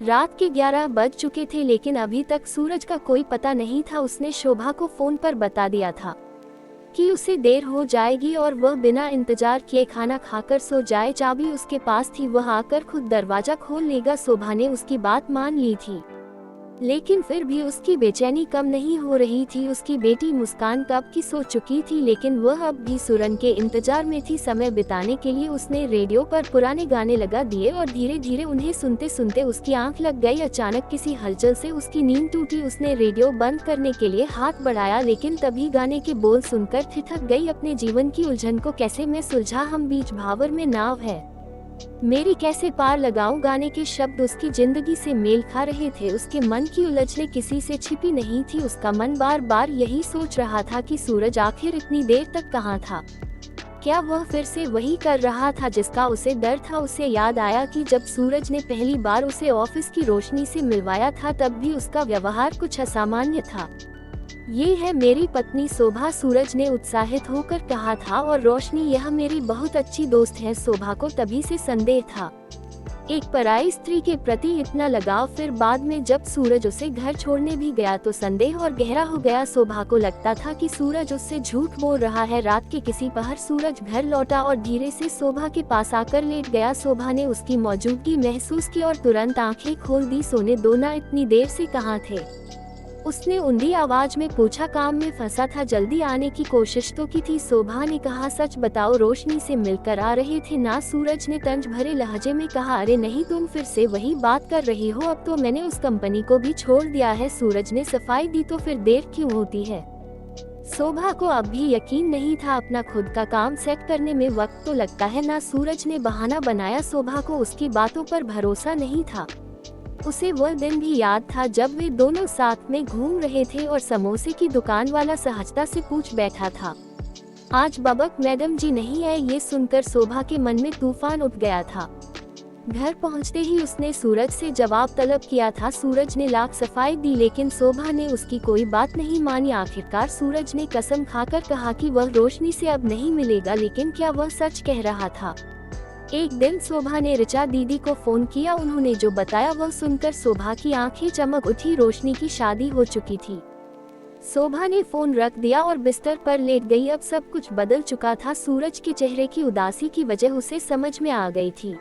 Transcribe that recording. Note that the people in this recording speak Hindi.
रात के 11 बज चुके थे लेकिन अभी तक सूरज का कोई पता नहीं था। उसने शोभा को फोन पर बता दिया था कि उसे देर हो जाएगी और वह बिना इंतजार किए खाना खाकर सो जाए। चाबी उसके पास थी, वह आकर खुद दरवाजा खोल लेगा। शोभा ने उसकी बात मान ली थी, लेकिन फिर भी उसकी बेचैनी कम नहीं हो रही थी। उसकी बेटी मुस्कान कब की सो चुकी थी, लेकिन वह अब भी सूरज के इंतजार में थी। समय बिताने के लिए उसने रेडियो पर पुराने गाने लगा दिए और धीरे धीरे उन्हें सुनते सुनते उसकी आंख लग गई। अचानक किसी हलचल से उसकी नींद टूटी। उसने रेडियो बंद करने के लिए हाथ बढ़ाया, लेकिन तभी गाने के बोल सुनकर ठिठक गई। अपने जीवन की उलझन को कैसे मैं सुलझा, हम बीच भावर में नाव है, मेरी कैसे पार लगाऊं। गाने के शब्द उसकी जिंदगी से मेल खा रहे थे। उसके मन की उलझने किसी से छिपी नहीं थी। उसका मन बार बार यही सोच रहा था कि सूरज आखिर इतनी देर तक कहाँ था। क्या वह फिर से वही कर रहा था जिसका उसे डर था। उसे याद आया कि जब सूरज ने पहली बार उसे ऑफिस की रोशनी से मिलवाया था, तब भी उसका व्यवहार कुछ असामान्य था। ये है मेरी पत्नी शोभा, सूरज ने उत्साहित होकर कहा था, और रोशनी यह मेरी बहुत अच्छी दोस्त है। शोभा को तभी से संदेह था, एक पराई स्त्री के प्रति इतना लगाव। फिर बाद में जब सूरज उसे घर छोड़ने भी गया तो संदेह और गहरा हो गया। शोभा को लगता था कि सूरज उससे झूठ बोल रहा है। रात के किसी पहर सूरज घर लौटा और धीरे से शोभा के पास आकर लेट गया। शोभा ने उसकी मौजूदगी महसूस की और तुरंत आंखें खोल दी। सोने दो ना, इतनी देर से कहाँ थे, उसने ऊंधी आवाज में पूछा। काम में फंसा था, जल्दी आने की कोशिश तो की थी। शोभा ने कहा, सच बताओ, रोशनी से मिलकर आ रहे थे ना। सूरज ने तंज भरे लहजे में कहा, अरे नहीं, तुम फिर से वही बात कर रही हो। अब तो मैंने उस कंपनी को भी छोड़ दिया है। सूरज ने सफाई दी। तो फिर देर क्यों होती है। शोभा को अब भी यकीन नहीं था, अपना खुद का काम सेट करने में वक्त तो लगता है ना। सूरज ने बहाना बनाया। शोभा को उसकी बातों पर भरोसा नहीं था। उसे वह दिन भी याद था जब वे दोनों साथ में घूम रहे थे और समोसे की दुकान वाला सहजता से पूछ बैठा था, आज बबक मैडम जी नहीं आए। ये सुनकर शोभा के मन में तूफान उठ गया था। घर पहुंचते ही उसने सूरज से जवाब तलब किया था। सूरज ने लाख सफाई दी, लेकिन शोभा ने उसकी कोई बात नहीं मानी। आखिरकार सूरज ने कसम खाकर कहा कि वह रोशनी से अब नहीं मिलेगा, लेकिन क्या वह सच कह रहा था। एक दिन शोभा ने ऋचा दीदी को फोन किया। उन्होंने जो बताया वह सुनकर शोभा की आंखें चमक उठी। रोशनी की शादी हो चुकी थी। शोभा ने फोन रख दिया और बिस्तर पर लेट गई। अब सब कुछ बदल चुका था। सूरज के चेहरे की उदासी की वजह उसे समझ में आ गई थी।